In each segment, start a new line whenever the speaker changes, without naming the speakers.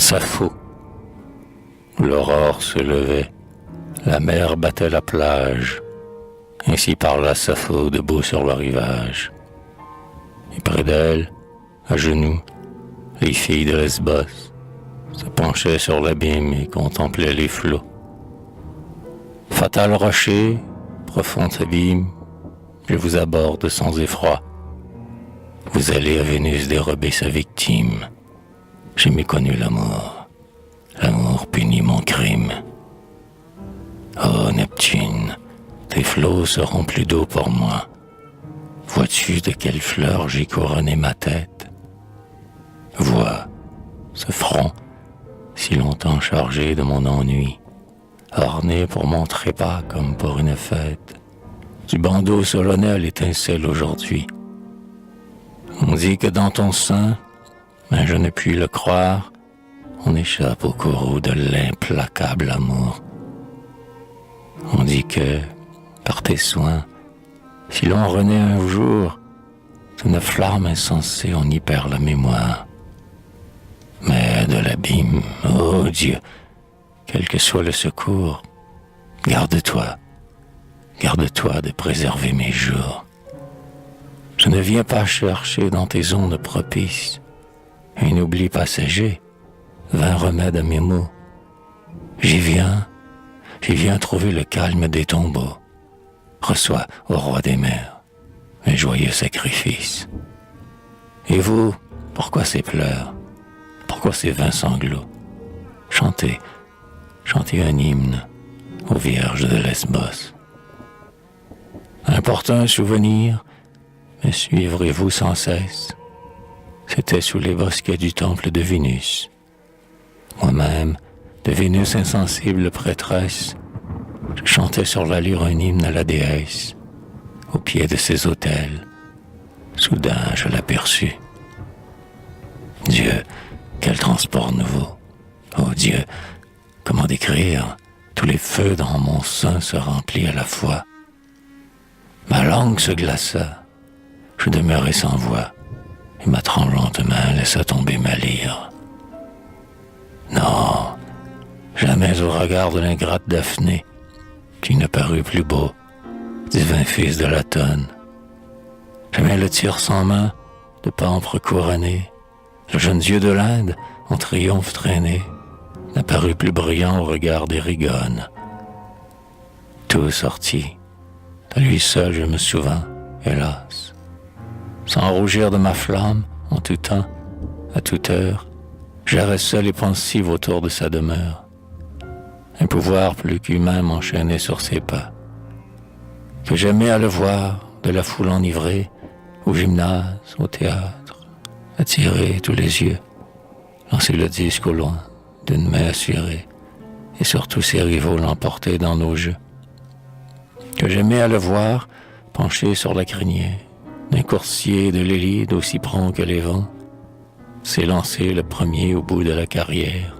Sappho. L'aurore se levait, la mer battait la plage. Ainsi parla Sappho debout sur le rivage. Et près d'elle, à genoux, les filles de Lesbos se penchaient sur l'abîme et contemplaient les flots. Fatal rocher, profond abîme, je vous aborde sans effroi. Vous allez à Vénus dérober sa victime. J'ai méconnu l'amour. L'amour punit mon crime. Oh Neptune, tes flots seront plus doux pour moi. Vois-tu de quelle fleur j'ai couronné ma tête? Vois ce front, si longtemps chargé de mon ennui, orné pour mon trépas comme pour une fête. Du bandeau solennel étincelle aujourd'hui. On dit que dans ton sein, mais je ne puis le croire, on échappe au courroux de l'implacable amour. On dit que, par tes soins, si l'on renaît un jour, d'une flamme insensée on y perd la mémoire. Mais de l'abîme, ô Dieu, quel que soit le secours, garde-toi de préserver mes jours. Je ne viens pas chercher dans tes ondes propices un oubli passager, vain remède à mes maux. J'y viens trouver le calme des tombeaux. Reçois, ô roi des mers, un joyeux sacrifice. Et vous, pourquoi ces pleurs? Pourquoi ces vains sanglots? Chantez un hymne aux vierges de Lesbos. Importun souvenir, me suivrez-vous sans cesse? C'était sous les bosquets du temple de Vénus. Moi-même, de Vénus insensible prêtresse, je chantais sur l'allure un hymne à la déesse, au pied de ses autels. Soudain, je l'aperçus. Dieu, quel transport nouveau! Oh Dieu, comment décrire? Tous les feux dans mon sein se remplissent à la fois. Ma langue se glaça, je demeurai sans voix, et ma tremblante main laissa tomber ma lyre. Non, jamais au regard de l'ingrate Daphné, qui ne parut plus beau, divin fils de l'automne. Jamais le tir sans main, de pampre couronné, le jeune dieu de l'Inde, en triomphe traîné, n'apparut plus brillant au regard d'Érigone. Tout sortit, de lui seul je me souvins, hélas. Sans rougir de ma flamme, en tout temps, à toute heure, j'errais seul et pensif autour de sa demeure. Un pouvoir plus qu'humain m'enchaînait sur ses pas. Que j'aimais à le voir, de la foule enivrée, au gymnase, au théâtre, attirer tous les yeux, lancer le disque au loin, d'une main assurée, et surtout ses rivaux l'emporter dans nos jeux. Que j'aimais à le voir, penché sur la crinière, d'un coursier de l'élide aussi prompt que les vents, s'élancer le premier au bout de la carrière,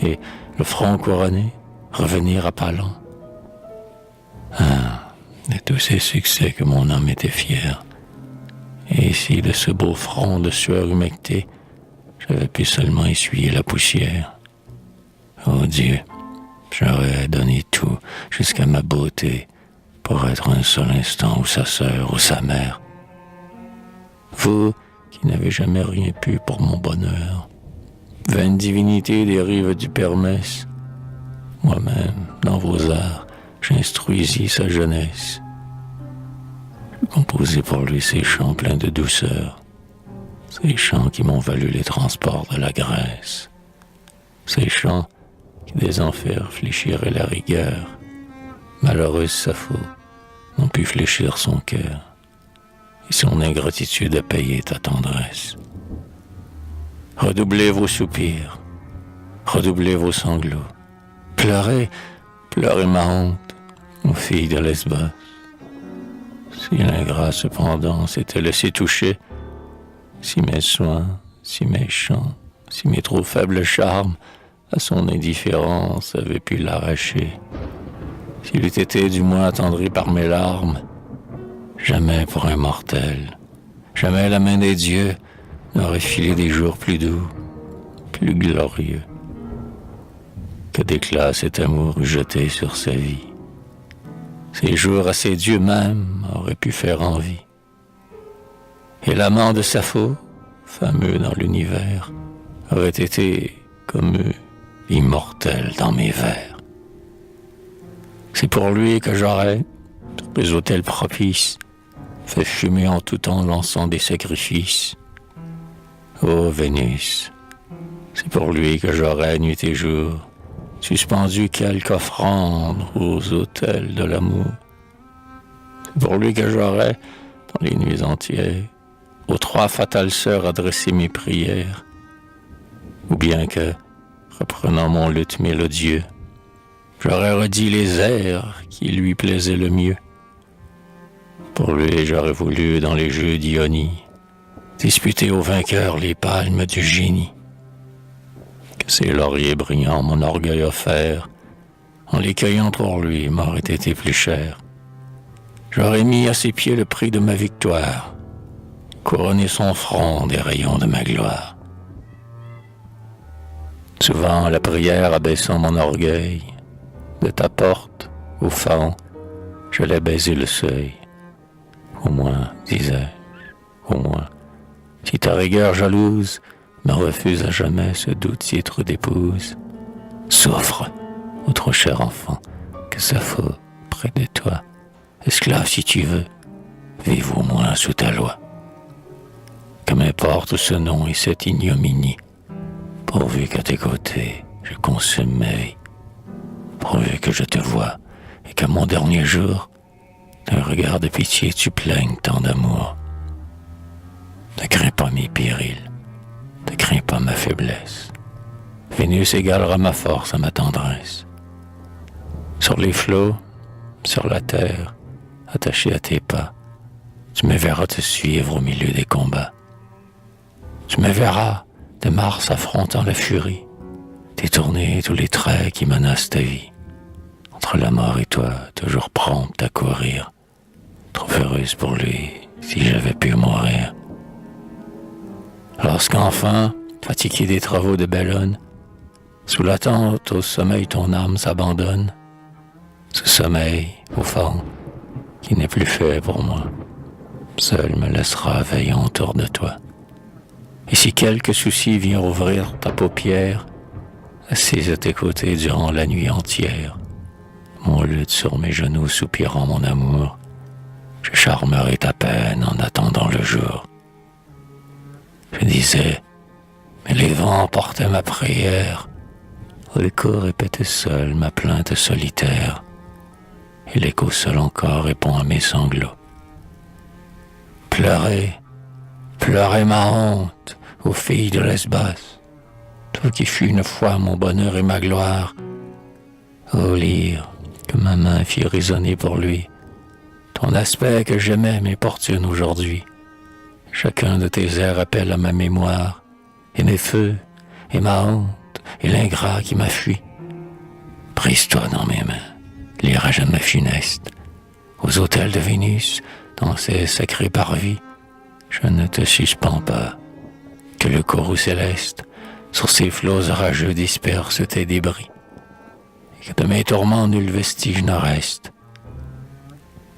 et, le front couronné, revenir à pas lents. Ah, de tous ces succès que mon âme était fière. Et ici, de ce beau front de sueur humectée, j'avais pu seulement essuyer la poussière. Oh Dieu, j'aurais donné tout, jusqu'à ma beauté, pour être un seul instant ou sa sœur ou sa mère. Vous, qui n'avez jamais rien pu pour mon bonheur, vaine divinité des rives du Permès, moi-même, dans vos arts, j'instruisis sa jeunesse. Je composai pour lui ces chants pleins de douceur, ces chants qui m'ont valu les transports de la Grèce, ces chants qui des enfers fléchiraient la rigueur. Malheureuse Sappho n'ont pu fléchir son cœur, et son ingratitude a payé ta tendresse. Redoublez vos soupirs, redoublez vos sanglots, pleurez ma honte, ô filles de Lesbos. Si l'ingrat cependant s'était laissé toucher, si mes soins, si mes chants, si mes trop faibles charmes à son indifférence avaient pu l'arracher, s'il eût été du moins attendri par mes larmes, jamais pour un mortel, jamais la main des dieux n'aurait filé des jours plus doux, plus glorieux. que d'éclat cet amour eût jeté sur sa vie. Ces jours à ses dieux même auraient pu faire envie. Et l'amant de Sappho, fameux dans l'univers, aurait été, comme eux, immortel dans mes vers. C'est pour lui que j'aurais, sur les autels propices, fait fumer en tout temps l'encens des sacrifices. Ô Vénus, c'est pour lui que j'aurais, nuit et jour, suspendu quelque offrande aux autels de l'amour. C'est pour lui que j'aurais, dans les nuits entières, aux trois fatales sœurs adressé mes prières. Ou bien que, reprenant mon luth mélodieux, j'aurais redit les airs qui lui plaisaient le mieux. Pour lui, j'aurais voulu, dans les jeux d'Ionie, disputer aux vainqueurs les palmes du génie. Que ces lauriers brillants mon orgueil offert, en les cueillant pour lui, m'auraient été plus chers. J'aurais mis à ses pieds le prix de ma victoire, couronné son front des rayons de ma gloire. Souvent, la prière abaissant mon orgueil, de ta porte, au fond, je l'ai baisé le seuil. Au moins, disais-je, au moins, si ta rigueur jalouse me refuse à jamais ce doux titre d'épouse, souffre, ô trop cher enfant, que Sappho, près de toi, esclave si tu veux, vive au moins sous ta loi. Que m'importe ce nom et cette ignominie, pourvu qu'à tes côtés je consume ma vie, pourvu que je te vois et qu'à mon dernier jour, d'un regard de pitié tu plaignes tant d'amour. Ne crains pas mes périls, ne crains pas ma faiblesse. Vénus égalera ma force à ma tendresse. Sur les flots, sur la terre, attaché à tes pas, tu me verras te suivre au milieu des combats. Tu me verras, de Mars affrontant la furie, détourner tous les traits qui menacent ta vie. Entre la mort et toi, toujours prompte à courir, trop heureuse pour lui, si j'avais pu mourir. Lorsqu'enfin, fatigué des travaux de Bellone, sous la tente au sommeil ton âme s'abandonne, ce sommeil, au fond, qui n'est plus fait pour moi, seul me laissera veillant autour de toi. Et si quelque souci vient ouvrir ta paupière, assise à tes côtés durant la nuit entière, mon luth sur mes genoux soupirant mon amour, je charmerai ta peine en attendant le jour. Je disais, mais les vents portaient ma prière, l'écho répétait seul ma plainte solitaire, et l'écho seul encore répond à mes sanglots. Pleurez, pleurez ma honte, ô filles de Lesbos, toi qui fus une fois mon bonheur et ma gloire. Ô lyre, que ma main fit résonner pour lui, ton aspect que j'aimais m'importune aujourd'hui. Chacun de tes airs appelle à ma mémoire, et mes feux, et ma honte, et l'ingrat qui m'a fui. Prise-toi dans mes mains, lyre à jamais funeste, aux autels de Vénus, dans ces sacrés parvis, je ne te suspends pas, que le courroux céleste, sur ces flots orageux disperse tes débris, et que de mes tourments nul vestige ne reste.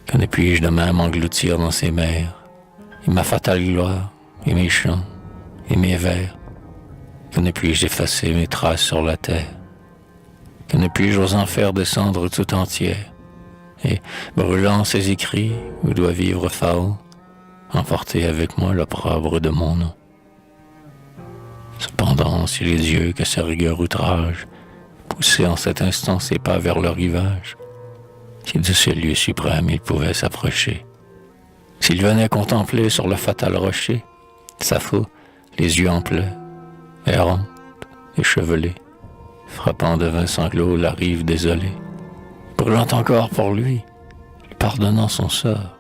Que ne puis-je de même engloutir dans ces mers, et ma fatale gloire, et mes chants, et mes vers, que ne puis-je effacer mes traces sur la terre, que ne puis-je aux enfers descendre tout entière, et, brûlant ces écrits où doit vivre Phao, emporter avec moi l'opprobre de mon nom. Cependant, si les dieux que sa rigueur outrage poussaient en cet instant ses pas vers le rivage, si de ce lieu suprême il pouvait s'approcher, s'il venait contempler sur le fatal rocher Sappho, les yeux en pleurs, errante, échevelée, frappant de vains sanglots la rive désolée, brûlant encore pour lui, lui pardonnant son sort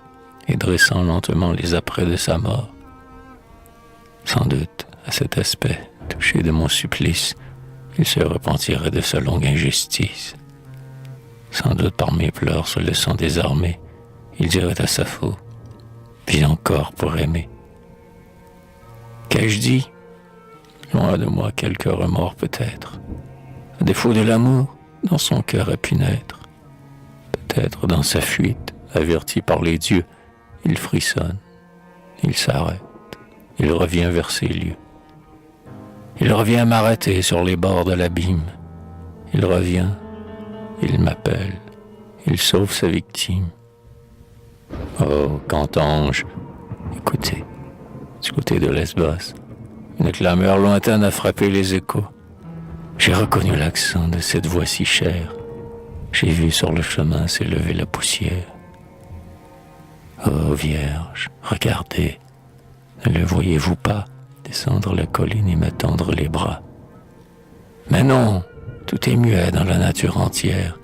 et dressant lentement les apprêts de sa mort. Sans doute, à cet aspect, touché de mon supplice, il se repentirait de sa longue injustice. Sans doute par mes pleurs se laissant désarmer, il dirait à Sappho, vis encore pour aimer. Qu'ai-je dit? Loin de moi quelques remords peut-être. À défaut de l'amour, dans son cœur a pu naître. Peut-être dans sa fuite, averti par les dieux, il frissonne, il s'arrête, il revient vers ces lieux. Il revient m'arrêter sur les bords de l'abîme. Il revient, il m'appelle, il sauve sa victime. Oh, qu'entends-je? Écoutez, du côté de Lesbos, une clameur lointaine a frappé les échos. J'ai reconnu l'accent de cette voix si chère. J'ai vu sur le chemin s'élever la poussière. Oh Vierge, regardez, ne le voyez-vous pas descendre la colline et me tendre les bras? Mais non, tout est muet dans la nature entière.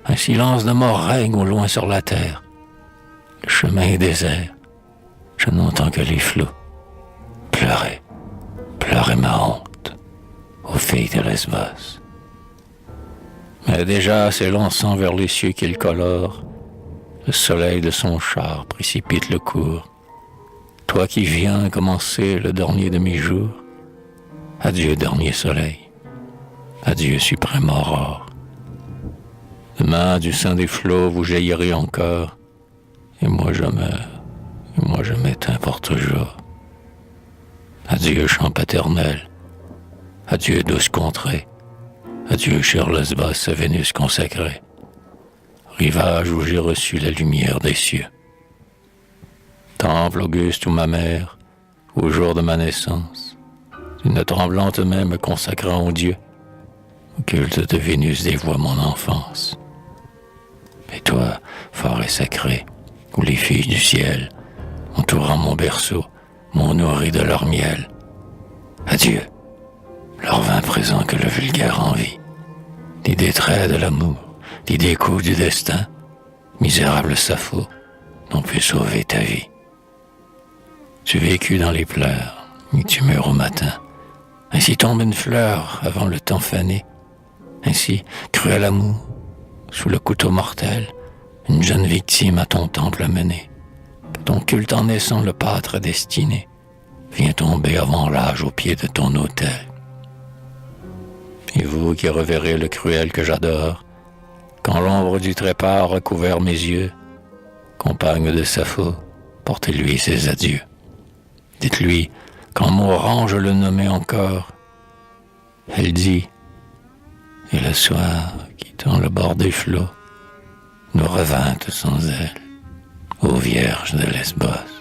Un silence de mort règne au loin sur la terre. Le chemin est désert. Je n'entends que les flots. Pleurez, pleurez ma honte, aux filles de Lesbos. Mais déjà s'élançant vers les cieux qu'il colore, le soleil de son char précipite le cours. Toi qui viens commencer le dernier de mes jours, adieu dernier soleil, adieu suprême aurore. Demain du sein des flots vous jaillirez encore, et moi je meurs, et moi je m'éteins pour toujours. Adieu chant paternel, adieu douce contrée, adieu cher Lesbos, Vénus consacrée, rivage où j'ai reçu la lumière des cieux. Temple auguste où ma mère, au jour de ma naissance, d'une tremblante main me consacrant au Dieu, au culte de Vénus dévoie mon enfance. Et toi, forêt sacrée, où les filles du ciel, entourant mon berceau, m'ont nourri de leur miel. Adieu, leur vin présent que le vulgaire envie, des détraits de l'amour, des découps du destin, misérable Sappho, n'ont pu sauver ta vie. Tu vécus dans les pleurs, et tu meurs au matin. Ainsi tombe une fleur avant le temps fané. Ainsi, cruel amour, sous le couteau mortel, une jeune victime à ton temple amenée. Ton culte en naissant le pâtre destiné vient tomber avant l'âge au pied de ton autel. Et vous qui reverrez le cruel que j'adore, quand l'ombre du trépas a recouvert mes yeux, compagne de Sappho, portez-lui ses adieux. Dites-lui qu'en mourant je le nommais encore. Elle dit, et le soir, quittant le bord des flots, nous revîntes sans elle, ô Vierge de Lesbos.